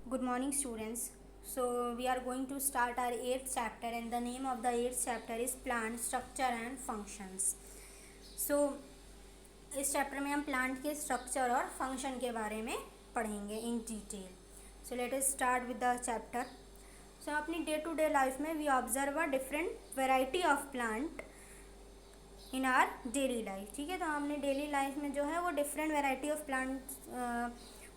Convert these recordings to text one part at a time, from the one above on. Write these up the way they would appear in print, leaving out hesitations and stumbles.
Good morning, students. So, we are going to start our 8th chapter, and the name of the 8th chapter is Plant Structure and Functions. So, इस chapter में हम plant के structure और function के बारे में पढ़ेंगे in detail. So let us start with the chapter. So अपनी डे टू डे लाइफ में we observe a different variety of plant in our daily life. ठीक है, तो हमने डेली लाइफ में जो है वो डिफरेंट वेराइटी ऑफ प्लांट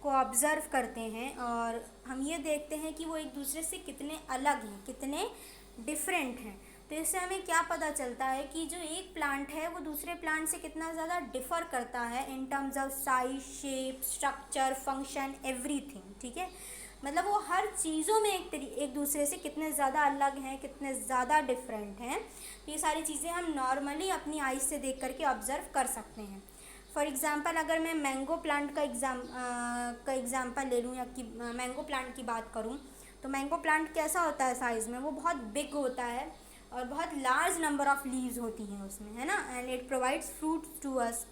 को ऑब्ज़र्व करते हैं और हम ये देखते हैं कि वो एक दूसरे से कितने अलग हैं, कितने डिफरेंट हैं. तो इससे हमें क्या पता चलता है कि जो एक प्लांट है वो दूसरे प्लांट से कितना ज़्यादा डिफ़र करता है in terms of size, shape, structure, function, everything. ठीक है, मतलब वो हर चीज़ों में एक दूसरे से कितने ज़्यादा अलग हैं, कितने ज़्यादा डिफरेंट हैं. तो ये सारी चीज़ें हम नॉर्मली अपनी आइज़ से देख करके ऑब्ज़र्व कर सकते हैं. फॉर एग्ज़ाम्पल अगर मैं मैंगो प्लांट का एग्ज़ाम्पल ले लूँ या कि मैंगो प्लांट की बात करूँ, तो मैंगो प्लांट कैसा होता है साइज़ में, वो बहुत बिग होता है और बहुत लार्ज नंबर ऑफ लीव्स होती हैं उसमें, है ना, and it provides fruits to us.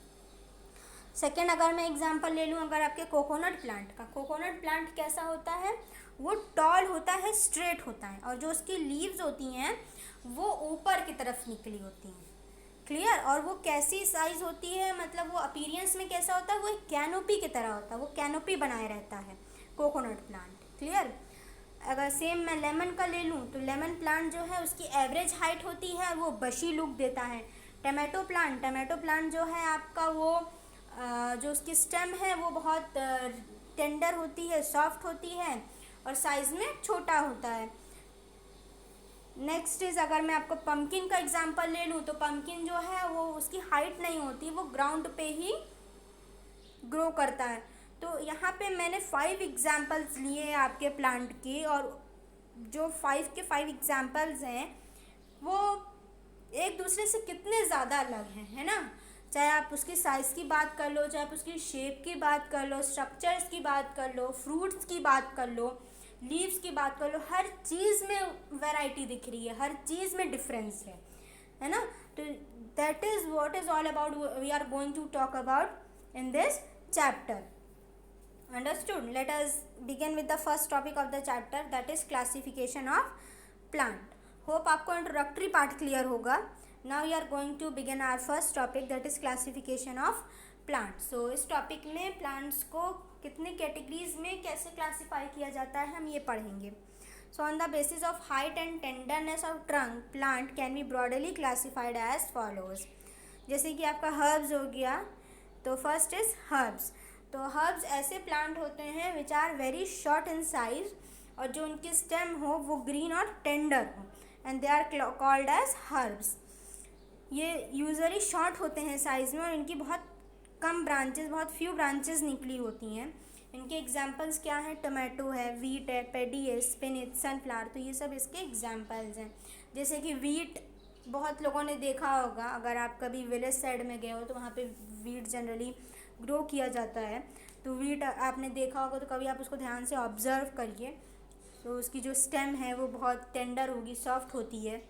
Second अगर मैं एग्जांपल ले लूँ अगर आपके कोकोनट प्लांट का, कोकोनट प्लांट कैसा होता है, वो टॉल होता है, स्ट्रेट होता है और जो उसकी लीव्स होती हैं वो ऊपर की तरफ निकली होती हैं. क्लियर. और वो कैसी साइज़ होती है, मतलब वो अपीरियंस में कैसा होता है, वो एक कैनोपी की तरह होता है, वो कैनोपी बनाए रहता है कोकोनट प्लांट. क्लियर. अगर सेम मैं लेमन का ले लूँ तो लेमन प्लांट जो है उसकी एवरेज हाइट होती है, वो बशी लुक देता है. टमाटो प्लांट जो है आपका वो जो उसकी स्टेम है वो बहुत टेंडर होती है, सॉफ्ट होती है और साइज़ में छोटा होता है. नेक्स्ट इज़ अगर मैं आपको पम्पकिन का एग्जांपल ले लूँ तो पम्पकिन जो है वो उसकी हाइट नहीं होती, वो ग्राउंड पे ही ग्रो करता है. तो यहाँ पे मैंने 5 एग्जांपल्स लिए हैं आपके प्लांट के और जो 5 के 5 एग्जांपल्स हैं वो एक दूसरे से कितने ज़्यादा अलग हैं, है ना. चाहे आप उसकी साइज़ की बात कर लो, चाहे आप उसकी शेप की बात कर लो, स्ट्रक्चर्स की बात कर लो, फ्रूट्स की बात कर लो, लीव्स की बात कर लो, हर चीज़ में वैरायटी दिख रही है, हर चीज़ में डिफरेंस है ना. तो that is what is all about we are going to talk about in this chapter. Understood. Let us begin with the first topic of the chapter, that is classification of plant. Hope आपको introductory part clear होगा. Now we are going to begin our first topic, that is classification of plants. So इस topic में plants को कितने categories में कैसे classify किया जाता है हम ये पढ़ेंगे. So on the basis of height and tenderness of trunk, plant can be broadly classified as follows. जैसे कि आपका herbs हो गया, तो फर्स्ट इज़ हर्ब्स. तो हर्ब्स ऐसे प्लांट होते हैं which are very short in size और जो उनकी स्टेम हो वो ग्रीन और टेंडर हो, and they are called as herbs. ये यूजुअली शॉर्ट होते हैं साइज़ में और इनकी बहुत कम ब्रांचेस, बहुत फ्यू ब्रांचेस निकली होती हैं. इनके एग्जांपल्स क्या हैं, टोमेटो है, वीट है, पेडी है, स्पिनच, सनफ्लावर. तो ये सब इसके एग्जांपल्स हैं. जैसे कि वीट बहुत लोगों ने देखा होगा, अगर आप कभी विलेज साइड में गए हो तो वहाँ पे वीट जनरली ग्रो किया जाता है. तो वीट आपने देखा होगा तो कभी आप उसको ध्यान से ऑब्ज़र्व करिए. तो उसकी जो स्टेम है वो बहुत टेंडर होगी, सॉफ्ट होती है,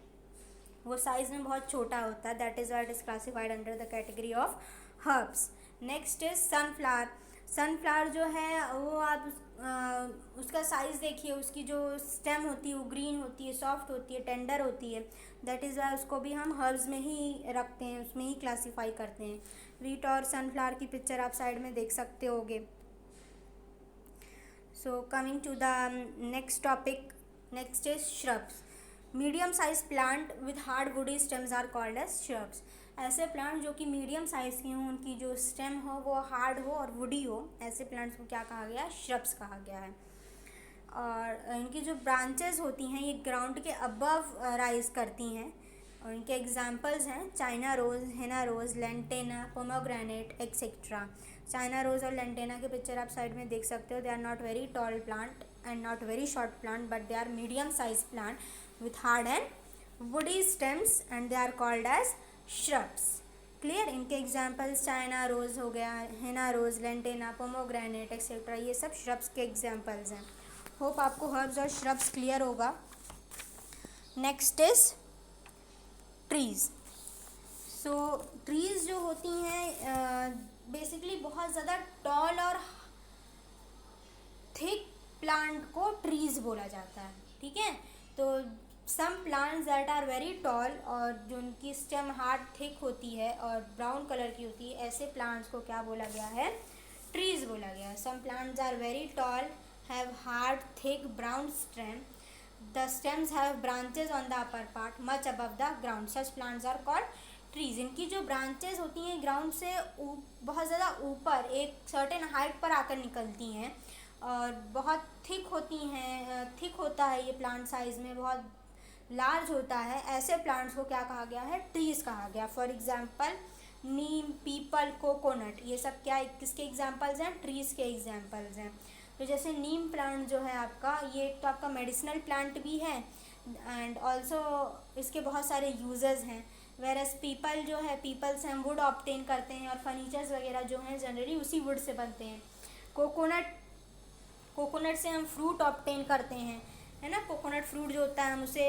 वो साइज़ में बहुत छोटा होता है. That is what is classified under the category of herbs. Next is sunflower. Sunflower जो है वो आप उसका साइज़ देखिए, उसकी जो स्टेम होती है वो ग्रीन होती है, सॉफ्ट होती है, टेंडर होती है. दैट इज़ वाई उसको भी हम हर्ब्स में ही रखते हैं, उसमें ही क्लासीफाई करते हैं. वीट और सनफ्लावर की पिक्चर आप साइड में देख सकते होगे. So coming to the next topic, next is shrubs. Medium size plant with hard woody stems are called as shrubs. ऐसे प्लांट जो कि मीडियम साइज़ के हों, उनकी जो स्टेम हो वो हार्ड हो और वुडी हो, ऐसे प्लांट्स को क्या कहा गया है, श्रब्स कहा गया है. और इनकी जो ब्रांचेस होती हैं ये ग्राउंड के अबव राइज करती हैं और इनके एग्जांपल्स हैं China rose, henna rose, lantana, pomegranate etcetera. China rose और लेंटेना के पिक्चर आप साइड में देख सकते हो. They are not very tall plant and not very short plant, but they are medium size plant with hard and woody stems and they are called as shrubs. Clear. इनके examples China rose हो गया, henna rose, lantana, pomegranate etcetera, ये सब shrubs के examples हैं. Hope आपको herbs और shrubs clear होगा. Next is trees. So trees जो होती हैं बेसिकली बहुत ज़्यादा टॉल और थिक प्लांट को ट्रीज बोला जाता है, ठीक है। तो some plants that are very tall और जो उनकी स्टेम हार्ड थिक होती है और ब्राउन कलर की होती है, ऐसे प्लांट्स को क्या बोला गया है, ट्रीज बोला गया है। Some plants are very tall, have hard thick brown stem, the stems have branches on the upper part much above the ground, such plants are called trees. इनकी जो ब्रांचेज होती हैं ग्राउंड से बहुत ज़्यादा ऊपर एक सर्टेन हाइट पर आकर निकलती हैं और बहुत थिक होती हैं, थिक होता है ये प्लांट साइज में, बहुत लार्ज होता है, ऐसे प्लांट्स को क्या कहा गया है, ट्रीज कहा गया। For example Neem, people, coconut, ये सब क्या किसके एग्जाम्पल्स हैं, ट्रीज के एग्जाम्पल्स हैं। तो जैसे नीम प्लांट जो है आपका, ये तो आपका मेडिसिनल प्लांट भी है एंड ऑल्सो इसके बहुत सारे यूजेस हैं। वेरस पीपल जो है, पीपल से हम वुड ऑब्टेन करते हैं और फर्नीचर्स वगैरह जो हैं जनरली उसी वुड से बनते हैं। कोकोनट से हम फ्रूट ऑब्टेन करते हैं, है ना, कोकोनट फ्रूट जो होता है हम उसे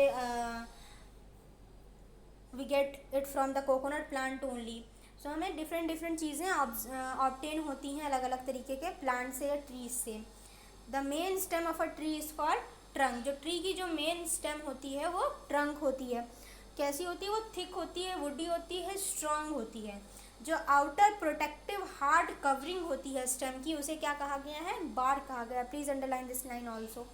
we get it from the coconut plant only. So हमें डिफरेंट चीज़ें ऑब्टेन होती हैं अलग अलग तरीके के प्लांट से या ट्रीज से। The main stem of a tree is called trunk. जो ट्री की जो मेन स्टेम होती है वो ट्रंक होती है। कैसी होती है वो, थिक होती है, वुडी होती है, स्ट्रॉन्ग होती है। जो आउटर प्रोटेक्टिव हार्ड कवरिंग होती है स्टेम की, उसे क्या कहा गया है, बार्क कहा गया। Please underline this line also.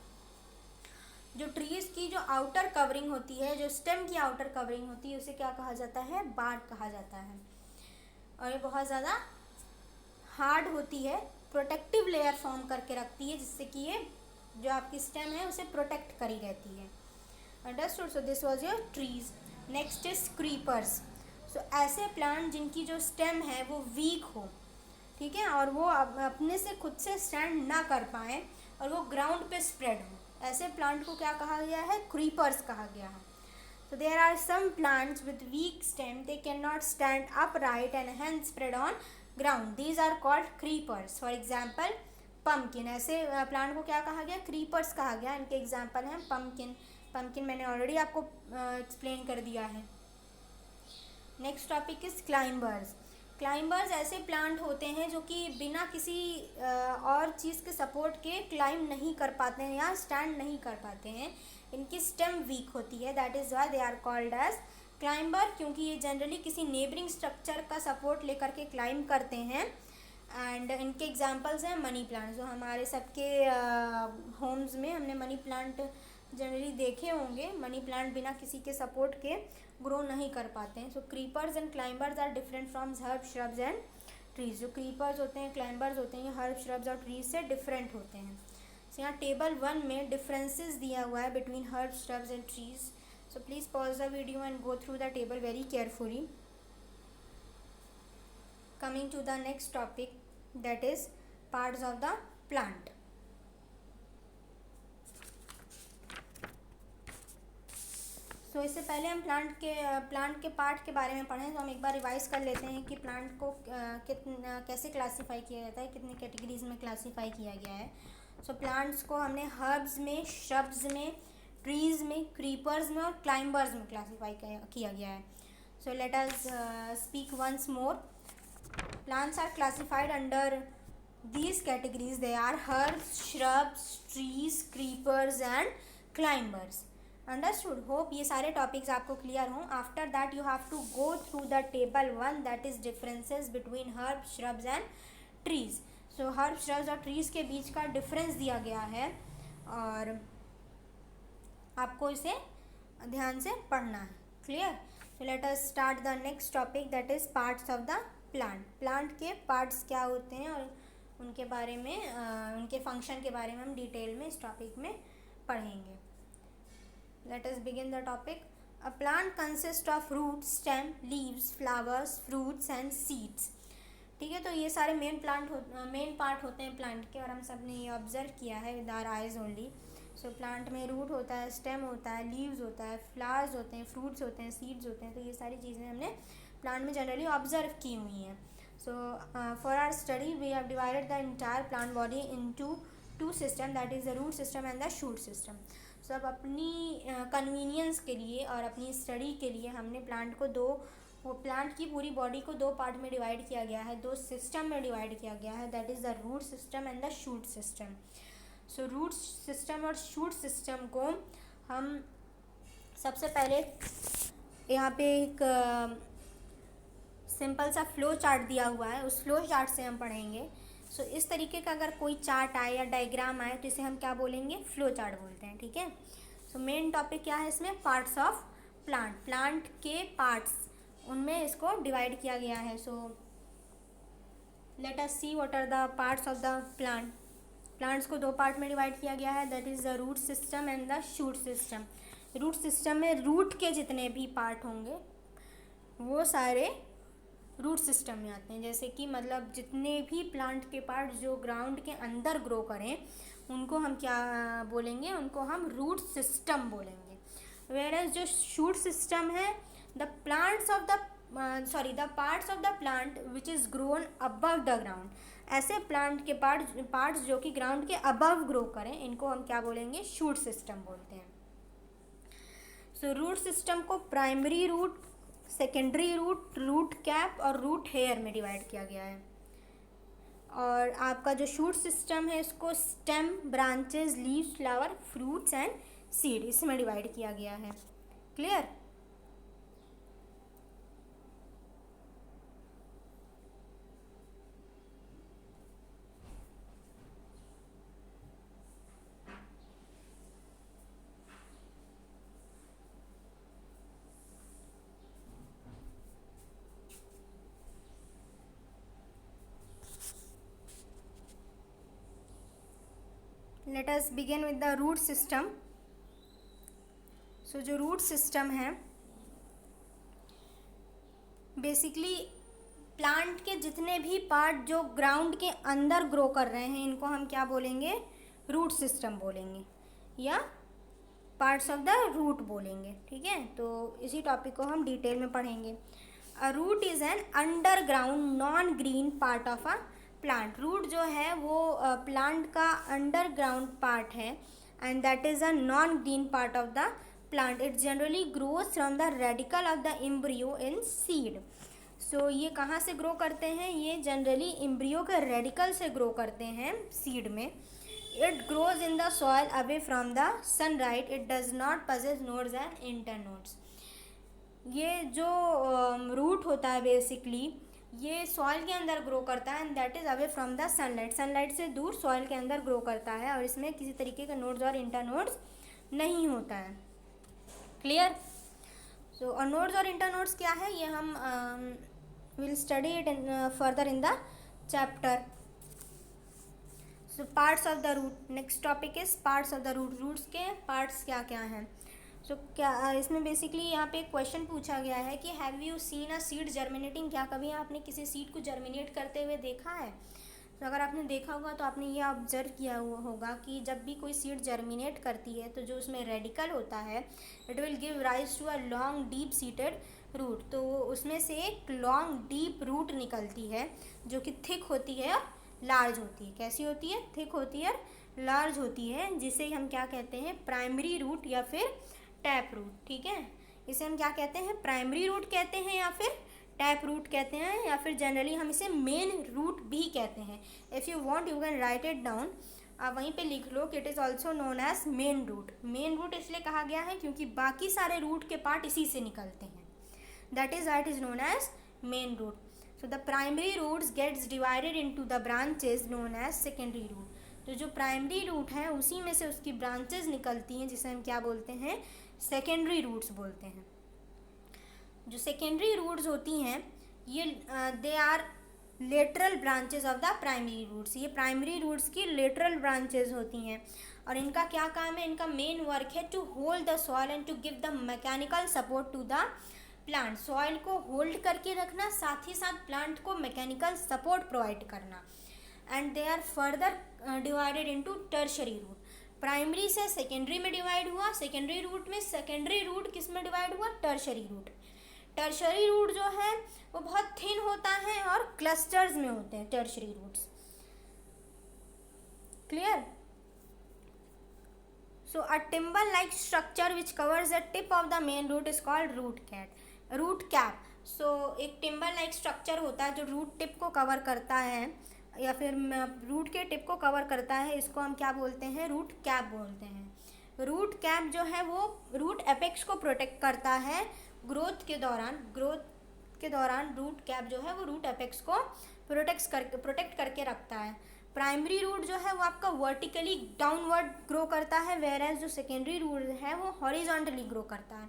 जो ट्रीज की जो आउटर कवरिंग होती है, जो स्टेम की आउटर कवरिंग होती है, उसे क्या कहा जाता है, बार्क कहा जाता है। और ये बहुत ज़्यादा हार्ड होती है, प्रोटेक्टिव लेयर फॉर्म करके रखती है, जिससे कि ये जो आपकी स्टेम है उसे प्रोटेक्ट करी रहती है। Understood. So this was your trees. Next is creepers. So ऐसे प्लांट जिनकी जो स्टेम है वो वीक हो, ठीक है, और वो अपने से खुद से स्टैंड ना कर पाए और वो ग्राउंड पे स्प्रेड हो, ऐसे प्लांट को क्या कहा गया है, क्रीपर्स कहा गया है। So there are some plants with weak stem, they cannot stand upright and hence spread on ground. These are called creepers. For example, pumpkin. ऐसे प्लांट को क्या कहा गया, क्रीपर्स कहा गया। इनके एग्जाम्पल हैं पम्पकिन। पम्पकिन मैंने ऑलरेडी आपको एक्सप्लेन कर दिया है। Next topic is climbers. Climbers ऐसे प्लांट होते हैं जो कि बिना किसी और चीज़ के सपोर्ट के क्लाइंब नहीं कर पाते हैं या स्टैंड नहीं कर पाते हैं। इनकी स्टेम वीक होती है, that is why they are called as climber, क्योंकि ये जनरली किसी नेबरिंग स्ट्रक्चर का सपोर्ट लेकर के क्लाइंब करते हैं। एंड इनके एग्जांपल्स हैं मनी प्लांट। जो हमारे सबके होम्स में हमने मनी प्लांट जनरली देखे होंगे। मनी प्लांट बिना किसी के सपोर्ट के ग्रो नहीं कर पाते हैं। So creepers and climbers are different from herb, shrubs and trees. जो क्रीपर्स होते हैं, क्लाइंबर्स होते हैं, हर्ब, श्रब्स और ट्रीज से डिफरेंट होते हैं। सो यहाँ टेबल 1 में डिफरेंसेस दिया हुआ है between herb, shrubs and trees. So please pause the video and go through the table very carefully. Coming to the next topic, that is parts of the plant. तो इससे पहले हम प्लांट के part के बारे में पढ़ें, तो हम एक बार रिवाइज कर लेते हैं कि प्लांट को कैसे क्लासीफाई किया जाता है, कितनी कैटेगरीज में क्लासीफाई किया गया है। सो प्लांट्स को हमने हर्ब्स में, श्रब्स में, ट्रीज में, क्रीपर्स में और क्लाइंबर्स में क्लासीफाई किया गया है। So let us speak once more. Plants are classified under these categories. They are herbs, shrubs, trees, creepers and climbers. Understood? Hope ये सारे topics आपको clear हों. After that you have to go through the table 1, that is differences between herbs, shrubs and trees. So herbs, shrubs और trees के बीच का difference दिया गया है और आपको इसे ध्यान से पढ़ना है. Clear? So let us start the next topic, that is parts of the plant. Plant के parts क्या होते हैं और उनके बारे में उनके फंक्शन के बारे में हम डिटेल में इस टॉपिक में पढ़ेंगे. Let us begin the topic. A plant consist of root, stem, leaves, flowers, fruits and seeds. ठीक है, तो ये सारे मेन पार्ट होते हैं प्लांट के और हम सब ने ये ऑब्जर्व किया है with our eyes only. So plant में रूट होता है, स्टेम होता है, लीव्स होता है, फ्लावर्स होते हैं, फ्रूट्स होते हैं, सीड्स होते हैं. तो ये सारी चीज़ें हमने प्लांट में जनरली ऑब्जर्व की हुई हैं. So for our study we have divided the entire plant body into two systems, that is the root system and the shoot system. So अब अपनी convenience के लिए और अपनी study के लिए हमने प्लांट की पूरी बॉडी को दो पार्ट में डिवाइड किया गया है, दो सिस्टम में डिवाइड किया गया है, that is the root system and the shoot system. So root system और शूट सिस्टम को हम सबसे पहले यहाँ पे एक सिंपल सा फ्लो चार्ट दिया हुआ है, उस फ्लो चार्ट से हम पढ़ेंगे। सो इस तरीके का अगर कोई चार्ट आए या डायग्राम आए तो इसे हम क्या बोलेंगे, फ्लो चार्ट बोलते हैं, ठीक है। सो मेन टॉपिक क्या है इसमें, पार्ट्स ऑफ प्लांट, प्लांट के पार्ट्स, उनमें इसको डिवाइड किया गया है। So let us see what are the parts of the plant. Plants को दो पार्ट में डिवाइड किया गया है, that is the root system and the shoot system. Root system में रूट के जितने भी पार्ट होंगे वो सारे रूट सिस्टम में आते हैं। जैसे कि मतलब जितने भी प्लांट के पार्ट जो ग्राउंड के अंदर ग्रो करें उनको हम क्या बोलेंगे, उनको हम रूट सिस्टम बोलेंगे। वेयर जो शूट सिस्टम है, the plants of the the parts of the plant which is grown above the ground. ऐसे प्लांट के पार्ट्स जो कि ग्राउंड के अबव ग्रो करें, इनको हम क्या बोलेंगे, शूट सिस्टम बोलते हैं। सो रूट सिस्टम को primary root, secondary root, root cap और रूट हेयर में डिवाइड किया गया है। और आपका जो शूट सिस्टम है इसको stem, branches, leaves, flower, fruits and seed इसमें डिवाइड किया गया है। Clear? Let us begin with the root system. So जो रूट सिस्टम है बेसिकली प्लांट के जितने भी पार्ट जो ग्राउंड के अंदर ग्रो कर रहे हैं इनको हम क्या बोलेंगे, रूट सिस्टम बोलेंगे या पार्ट्स ऑफ द रूट बोलेंगे, ठीक है। तो इसी टॉपिक को हम डिटेल में पढ़ेंगे। A root is an underground non green part of a plant. Root जो है वो प्लांट का अंडरग्राउंड पार्ट है and that is a non green part of the plant. It generally grows from the radicle of the embryo in seed. So ये कहाँ से grow करते हैं, ये जनरली एम्ब्रियो के रेडिकल से ग्रो करते हैं सीड में। It grows in the soil away from the sunlight. It does not possess nodes and internodes. ये जो रूट होता है बेसिकली ये सॉइल के अंदर ग्रो करता है and that is away from the sunlight. Sunlight से दूर सॉइल के अंदर ग्रो करता है और इसमें किसी तरीके के नोड्स और इंटरनोड्स नहीं होता है। क्लियर? सो नोड्स और इंटरनोड्स क्या है ये हम will study it further in the chapter. So parts of the root, next topic is parts of the root. Roots के पार्ट्स क्या क्या हैं। सो क्या इसमें बेसिकली यहाँ पे एक क्वेश्चन पूछा गया है कि have you seen a seed germinating. क्या कभी आपने किसी सीड को जर्मिनेट करते हुए देखा है? तो अगर आपने देखा होगा तो आपने ये ऑब्जर्व किया हुआ होगा कि जब भी कोई सीड जर्मिनेट करती है तो जो उसमें रेडिकल होता है it will give rise to a long deep seated root. तो उसमें से एक लॉन्ग डीप रूट निकलती है जो कि थिक होती है और लार्ज होती है। कैसी होती है? थिक होती है, लार्ज होती है, जिसे हम क्या कहते हैं, प्राइमरी रूट या फिर टैप रूट, ठीक है। इसे हम क्या कहते हैं, प्राइमरी रूट कहते हैं या फिर टैप रूट कहते हैं या फिर जनरली हम इसे मेन रूट भी कहते हैं। If you want you can write it down. आप वहीं पे लिख लो कि it is also known as main root. Main root इसलिए कहा गया है क्योंकि बाकी सारे रूट के पार्ट इसी से निकलते हैं, that is why it is known as main root. So the primary roots gets divided into the branches known as secondary root. तो जो प्राइमरी रूट है उसी में से उसकी ब्रांचेस निकलती हैं जिसे हम क्या बोलते हैं, सेकेंडरी रूट्स बोलते हैं। जो सेकेंडरी रूट्स होती हैं ये they are lateral branches of the primary roots. ये प्राइमरी रूट्स की लेटरल ब्रांचेस होती हैं और इनका क्या काम है, इनका मेन वर्क है to hold the soil and to give the mechanical support to the plant. Soil को होल्ड करके रखना, साथ ही साथ प्लांट को मैकेनिकल सपोर्ट प्रोवाइड करना। And they are further divided into tertiary root. Primary से सेकेंडरी में डिवाइड हुआ, सेकेंडरी रूट में सेकेंडरी रूट किस में डिवाइड हुआ, टर्शरी रूट। टर्शरी रूट जो है वो बहुत थिन होता है और क्लस्टर्स में होते हैं tertiary roots. Clear? So a thimble like structure which covers the tip of the main root is called root cap. So एक टिम्बर लाइक स्ट्रक्चर होता है जो रूट टिप को कवर करता है या फिर रूट के टिप को कवर करता है, इसको हम क्या बोलते हैं, रूट कैप बोलते हैं। रूट कैप जो है वो रूट एपेक्स को प्रोटेक्ट करता है ग्रोथ के दौरान रूट कैप जो है वो रूट एपेक्स को प्रोटेक्ट करके रखता है। प्राइमरी रूट जो है वो आपका वर्टिकली डाउनवर्ड ग्रो करता है, वेयर एज जो सेकेंडरी रूट है वो हॉरिजॉन्टली ग्रो करता है।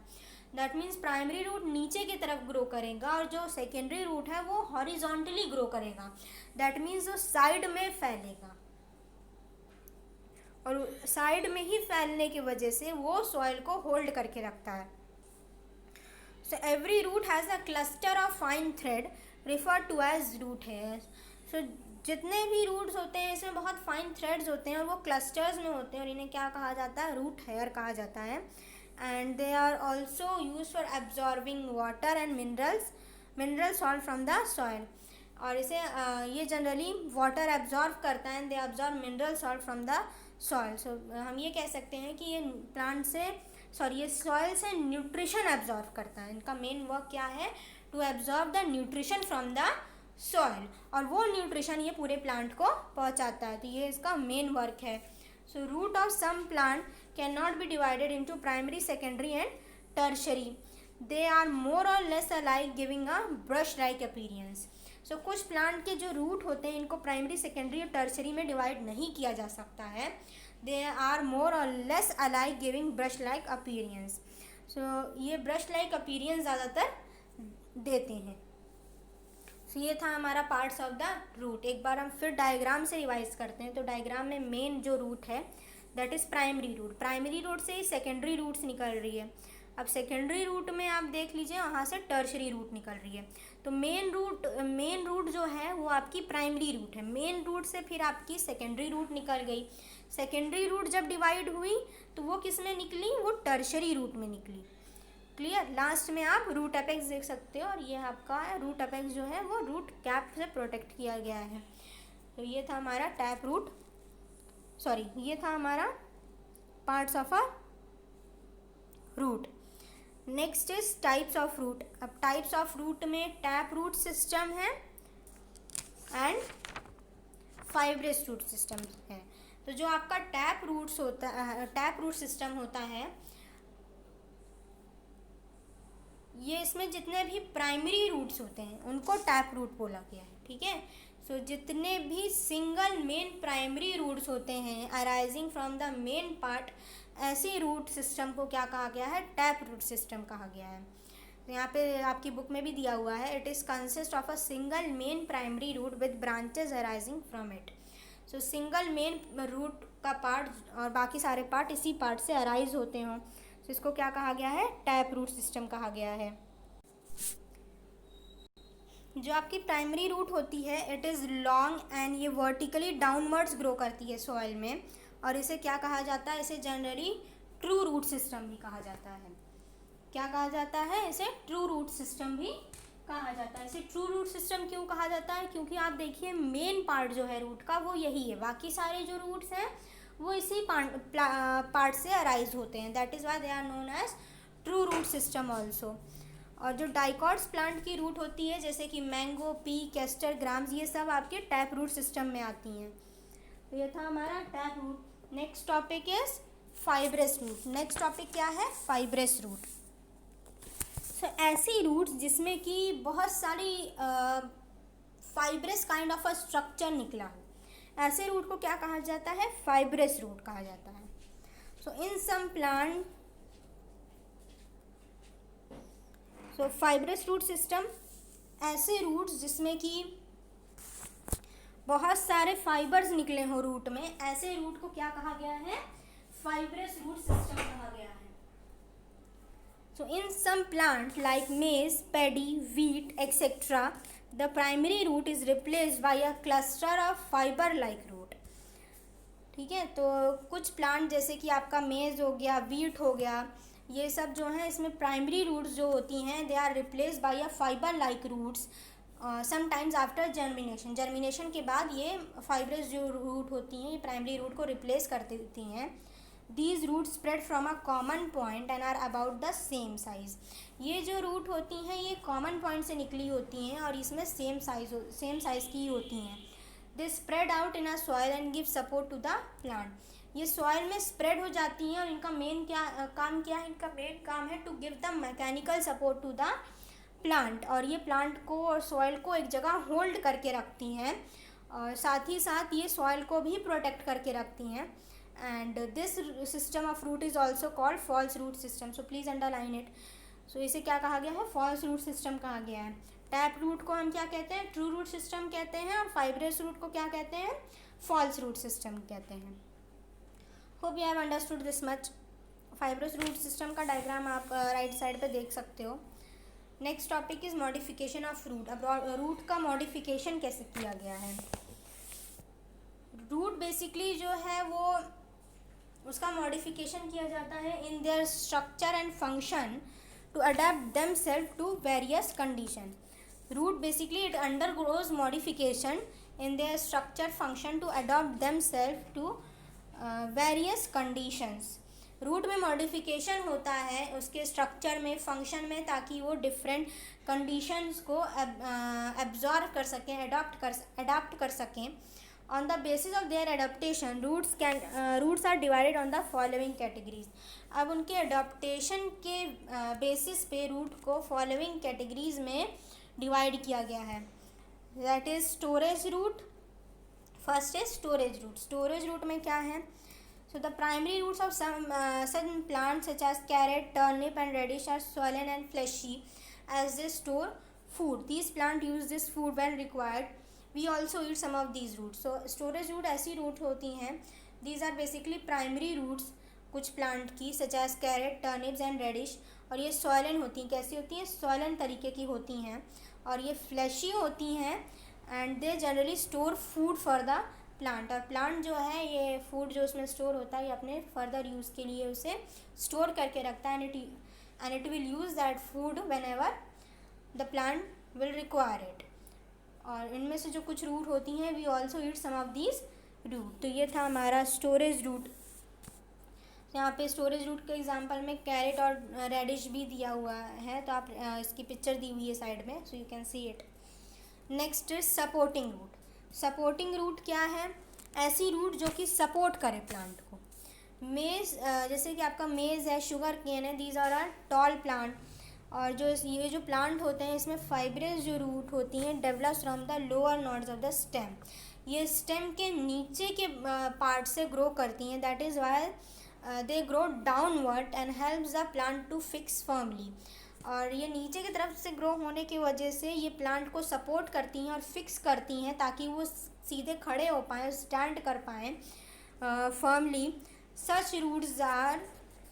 दैट मीन्स प्राइमरी रूट नीचे की तरफ ग्रो करेगा और जो सेकेंडरी रूट है वो हॉरिजॉन्टली ग्रो करेगा। दैट मीन्स वो साइड में फैलेगा और साइड में ही फैलने की वजह से वो सॉइल को होल्ड करके रखता है। So every root has a cluster of fine thread referred to as root hairs. So जितने भी रूट्स होते हैं इसमें बहुत फाइन थ्रेड्स होते हैं और वो क्लस्टर्स में होते हैं और इन्हें क्या कहा जाता है, रूट हेयर कहा जाता है। And they are also use for absorbing water and mineral salt from the soil. और इसे ये जनरली वाटर एब्जॉर्ब करता है and they absorb mineral salt from the soil. So हम ये कह सकते हैं कि ये सॉइल से न्यूट्रिशन एब्जॉर्ब करता है। इनका मेन वर्क क्या है, to absorb the nutrition from the soil, और वो न्यूट्रिशन ये पूरे प्लांट को पहुंचाता है। तो ये इसका मेन वर्क है। So root of some plant can not be divided into primary, secondary and tertiary. They are more और less alike giving a brush like appearance. So कुछ प्लांट के जो रूट होते हैं इनको प्राइमरी, सेकेंडरी और tertiary में डिवाइड नहीं किया जा सकता है। दे आर मोर और less alike giving brush like appearance. So ये ब्रश लाइक अपीयरेंस ज़्यादातर देते हैं। सो ये था हमारा पार्ट्स ऑफ द रूट। एक बार हम फिर डायग्राम से रिवाइज करते हैं। तो डायग्राम में मेन जो रूट है that is primary root. Primary root से ही सेकेंडरी रूट्स निकल रही है। अब सेकेंडरी रूट में आप देख लीजिए वहाँ से टर्शरी रूट निकल रही है। तो मेन रूट जो है वो आपकी प्राइमरी रूट है। मेन रूट से फिर आपकी सेकेंडरी रूट निकल गई। सेकेंडरी रूट जब डिवाइड हुई तो वो किस में निकली, वो टर्शरी रूट में निकली। क्लियर। लास्ट में आप रूट एपेक्स देख सकते हो और ये आपका रूट एपेक्स जो है वो रूट कैप से प्रोटेक्ट किया गया है। तो ये था हमारा ये था हमारा parts of a root. Next is types of root. अब टाइप्स ऑफ रूट में टैप रूट सिस्टम है एंड फाइब्रस रूट सिस्टम है। तो जो आपका टैप रूट सिस्टम होता है ये इसमें जितने भी प्राइमरी रूट्स होते हैं उनको टैप रूट बोला गया है। ठीक है। सो जितने भी सिंगल मेन प्राइमरी रूट्स होते हैं arising from the main part, ऐसी रूट सिस्टम को क्या कहा गया है, टैप रूट सिस्टम कहा गया है। तो यहाँ पे आपकी बुक में भी दिया हुआ है, it is consist of a single main primary root with branches arising from it. So single main root का पार्ट और बाकी सारे पार्ट इसी पार्ट से अराइज होते हों, तो इसको क्या कहा गया है, टैप रूट सिस्टम कहा गया है। जो आपकी प्राइमरी रूट होती है इट इज़ लॉन्ग एंड ये वर्टिकली डाउनवर्ड्स ग्रो करती है सॉइल में, और इसे क्या कहा जाता है, इसे जनरली ट्रू रूट सिस्टम भी कहा जाता है। क्या कहा जाता है, इसे ट्रू रूट सिस्टम भी कहा जाता है। इसे ट्रू रूट सिस्टम क्यों कहा जाता है, क्योंकि आप देखिए मेन पार्ट जो है रूट का वो यही है, बाकी सारे जो रूट्स हैं वो इसी पार्ट से अराइज होते हैं। That is why they are known as true root system also. और जो डाइकॉट्स प्लांट की रूट होती है जैसे कि मैंगो, पी, कैस्टर, ग्राम्स, ये सब आपके टैप रूट सिस्टम में आती हैं। तो ये था हमारा tap root. Next topic is fibrous root. Next topic क्या है, फाइब्रस रूट। सो ऐसी रूट्स जिसमें कि बहुत सारी fibrous kind of a structure निकला हो, ऐसे रूट को क्या कहा जाता है, फाइब्रस रूट कहा जाता है। So in some plant, so fibrous root system, ऐसे रूट्स जिसमें कि बहुत सारे फाइबर्स निकले हो रूट में, ऐसे रूट को क्या कहा गया है, फाइब्रस रूट सिस्टम कहा गया है। So in some plant like maize, paddy, wheat etcetera, the primary root is replaced by a cluster of fibre like root. ठीक है। तो कुछ प्लांट जैसे कि आपका मेज हो गया, व्हीट हो गया, ये सब जो हैं इसमें प्राइमरी रूट्स जो होती हैं they are replaced by a fibre like roots sometimes after germination के बाद ये फाइब्रस जो रूट होती हैं ये प्राइमरी रूट को रिप्लेस कर देती हैं। These root spread from a common point and are about the same size. ये जो रूट होती हैं ये कॉमन पॉइंट से निकली होती हैं और इसमें सेम साइज़ की होती हैं। They spread out in a soil and give support to the plant. ये सॉइल में स्प्रेड हो जाती हैं और इनका मेन काम क्या है, इनका मेन काम है to give the mechanical support to the plant, और ये प्लांट को और सॉइल को एक जगह होल्ड करके रखती हैं, और साथ ही साथ ये सॉइल को भी प्रोटेक्ट करके रखती हैं। And this system of root is also called false root system, so please underline it. So इसे क्या कहा गया है, फॉल्स रूट सिस्टम कहा गया है। टैप रूट को हम क्या कहते हैं, ट्रू रूट सिस्टम कहते हैं, और फाइब्रस रूट को क्या कहते हैं, फॉल्स रूट सिस्टम कहते हैं। Hope you have understood this much. Fibrous root system का डायग्राम आप राइट साइड पे देख सकते हो। Next topic is modification of root. अब रूट का मॉडिफिकेशन कैसे किया गया है। रूट बेसिकली जो है वो उसका मॉडिफिकेशन किया जाता है in their structure and function to adapt themself to various condition. Root basically it undergoes modification in their structure function to adopt themselves to various conditions। Root में मॉडिफिकेशन होता है उसके स्ट्रक्चर में, फंक्शन में, ताकि वो डिफरेंट कंडीशंस को absorb कर सकें, अडॉप्ट कर सकें। On the basis of their adaptation roots are divided on the following categories. अब उनके अडोप्टेशन के बेसिस पे रूट को फॉलोइंग कैटेगरीज में डिवाइड किया गया है। That is storage root. First is storage root. Storage root में क्या है, so the primary roots of some plants such as carrot, turnip and radish are swollen and fleshy as they store food. These plants use this food when required. We also eat some of these roots. So storage root ऐसी root होती हैं, these are basically primary roots कुछ plant की, such as carrot, turnips and radish, और ये swollen होती हैं। कैसी होती हैं, swollen तरीके की होती हैं, और ये फ्लैशी होती हैं, and they generally store food for the plant. और प्लांट जो है ये फूड जो उसमें स्टोर होता है ये अपने फर्दर यूज़ के लिए उसे स्टोर करके रखता है, and it will use that food whenever the plant will require it. और इनमें से जो कुछ रूट होती हैं we also eat some of these root. तो ये था हमारा स्टोरेज रूट। यहाँ पे स्टोरेज रूट के एग्जांपल में कैरेट और रेडिश भी दिया हुआ है, तो आप इसकी पिक्चर दी हुई है साइड में, so you can see it. Next is supporting root. Supporting root क्या है, ऐसी रूट जो कि सपोर्ट करे प्लांट को। मेज़, जैसे कि आपका मेज़ है, शुगर केन है, दीज आर टॉल प्लांट। और जो ये जो प्लांट होते हैं इसमें फाइब्रस जो रूट होती हैं develops from the lower nodes of the stem. ये स्टेम के नीचे के पार्ट से ग्रो करती हैं, that is Y they grow downward and helps the plant to fix firmly। और ये नीचे की तरफ से ग्रो होने की वजह से ये प्लांट को सपोर्ट करती हैं और फिक्स करती हैं ताकि वो सीधे खड़े हो पाएँ, स्टैंड कर पाएँ firmly. Such roots are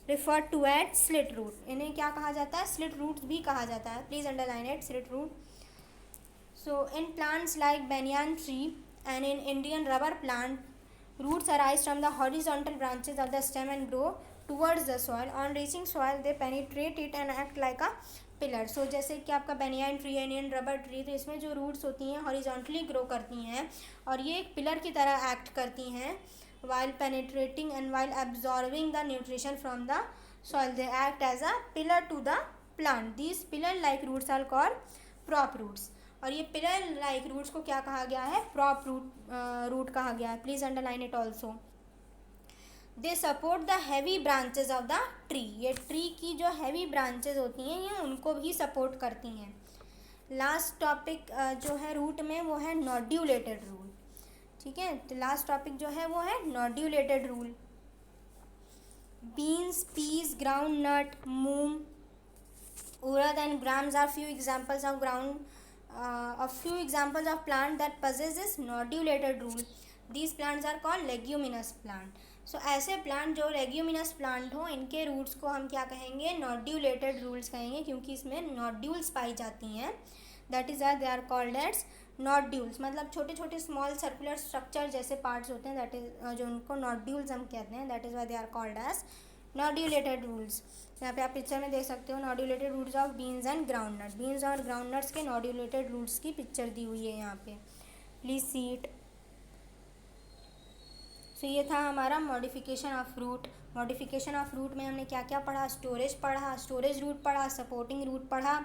referred to as slit root। इन्हें क्या कहा जाता है, स्लिट रूट्स भी कहा जाता है। Please underline it, stilt root. So in plants like banyan tree and in Indian rubber plant, roots arise from the horizontal branches of the stem and grow towards the soil. On reaching soil, they penetrate it and act like a pillar। So जैसे कि आपका banyan tree है, Indian rubber tree, तो इसमें जो roots होती हैं horizontally grow करती हैं और ये एक pillar की तरह act करती हैं while penetrating and while absorbing the nutrition from the soil. They act as a pillar to the plant. These pillar-like roots are called prop roots। और ये पिलर लाइक रूट्स को क्या कहा गया है, प्रॉप रूट कहा गया है। Please underline it also. They support the heavy branches of the tree. ये ट्री की जो हैवी ब्रांचेज होती हैं ये उनको भी सपोर्ट करती हैं। लास्ट टॉपिक जो है रूट में वो है नोड्यूलेटेड रूल। ठीक है, तो लास्ट टॉपिक जो है वो है nodulated rule. Beans, peas, groundnut, moong, urad and grams are few examples of plant that possess this nodulated rule. These plants are called leguminous plant। So ऐसे प्लांट जो लेग्यूमिनस प्लांट हो इनके रूट्स को हम क्या कहेंगे, नोड्यूलेटेड रूल्स कहेंगे, क्योंकि इसमें नोड्यूल्स पाई जाती हैं। That is why they are called as nodules. मतलब छोटे छोटे स्मॉल सर्कुलर स्ट्रक्चर जैसे पार्ट्स होते हैं, दैट इज जो उनको नोड्यूल्स हम कहते हैं। That is why they are called as nodulated rules. यहाँ पे आप पिक्चर में देख सकते हो nodulated roots of beans and groundnut. Beans और ग्राउंडनट्स के नोड्यूलेटेड रूट्स की पिक्चर दी हुई है यहाँ पे, प्लीज़ सी इट। सो ये था हमारा modification of root. Modification of root में हमने क्या क्या पढ़ा, स्टोरेज पढ़ा, स्टोरेज रूट पढ़ा, सपोर्टिंग रूट पढ़ा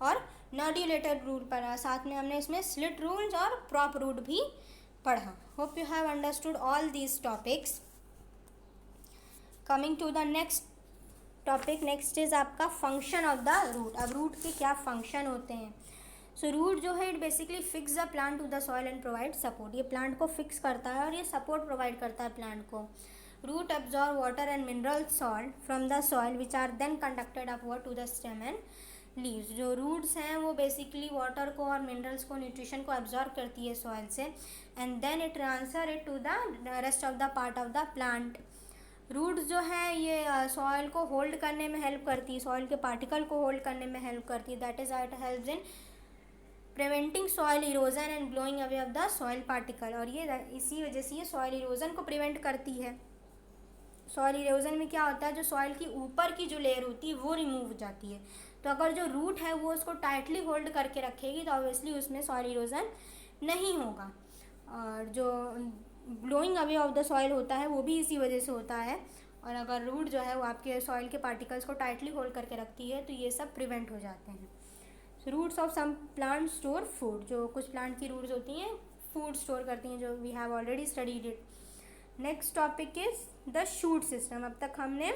और नोड्यूलेटेड रूट पढ़ा। साथ में हमने इसमें स्लिट रूल्स और प्रॉप रूट भी पढ़ा। Hope you have understood all these topics. Coming to the next topic, next is आपका फंक्शन ऑफ द रूट। अब रूट के क्या फंक्शन होते हैं। सो रूट जो है it basically fix the plant to the soil and provide support. ये plant को फिक्स करता है और ये सपोर्ट प्रोवाइड करता है प्लांट को। Root absorb water and mineral salt from the soil which are then conducted upward to the stem and leaves. जो रूट्स हैं वो बेसिकली वाटर को और मिनरल्स को, न्यूट्रिशन को एब्जॉर्ब करती है सॉइल से, and then it transfer it to the rest of the part of the plant. Roots जो है ये सॉइल को होल्ड करने में हेल्प करती है, सॉइल के पार्टिकल को होल्ड करने में हेल्प करती है। That is it helps in preventing soil erosion and blowing away of the soil particle. और ये इसी वजह से ये सॉइल इरोजन को प्रिवेंट करती है। सॉइल इरोजन में क्या होता है, जो सॉइल की ऊपर की जो लेयर होती है वो रिमूव हो जाती है। तो अगर जो रूट है वो उसको टाइटली होल्ड करके रखेगी तो ऑब्वियसली उसमें सॉइल इरोजन नहीं होगा। और जो blowing away of the soil होता है वो भी इसी वजह से होता है। और अगर रूट जो है वो आपके सॉइल के पार्टिकल्स को टाइटली होल्ड करके रखती है तो ये सब प्रिवेंट हो जाते हैं। So roots of some plant store food. जो कुछ प्लांट की रूट्स होती हैं फूड स्टोर करती हैं, जो we have already studied it. Next topic is the shoot system. अब तक हमने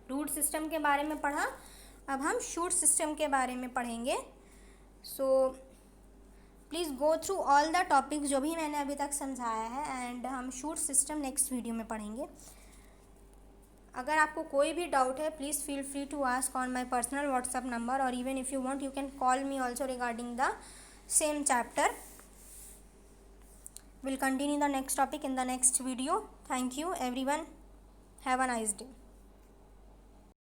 रूट सिस्टम के बारे में पढ़ा, अब हम शूट सिस्टम के बारे में पढ़ेंगे। So please go through all the topics जो भी मैंने अभी तक समझाया है, एंड हम शूट सिस्टम नेक्स्ट वीडियो में पढ़ेंगे। अगर आपको कोई भी डाउट है please feel free to ask on my personal WhatsApp number, और even if you want you can call me also regarding the same chapter. We'll continue the next topic in the next video. Thank you everyone. Have a nice day.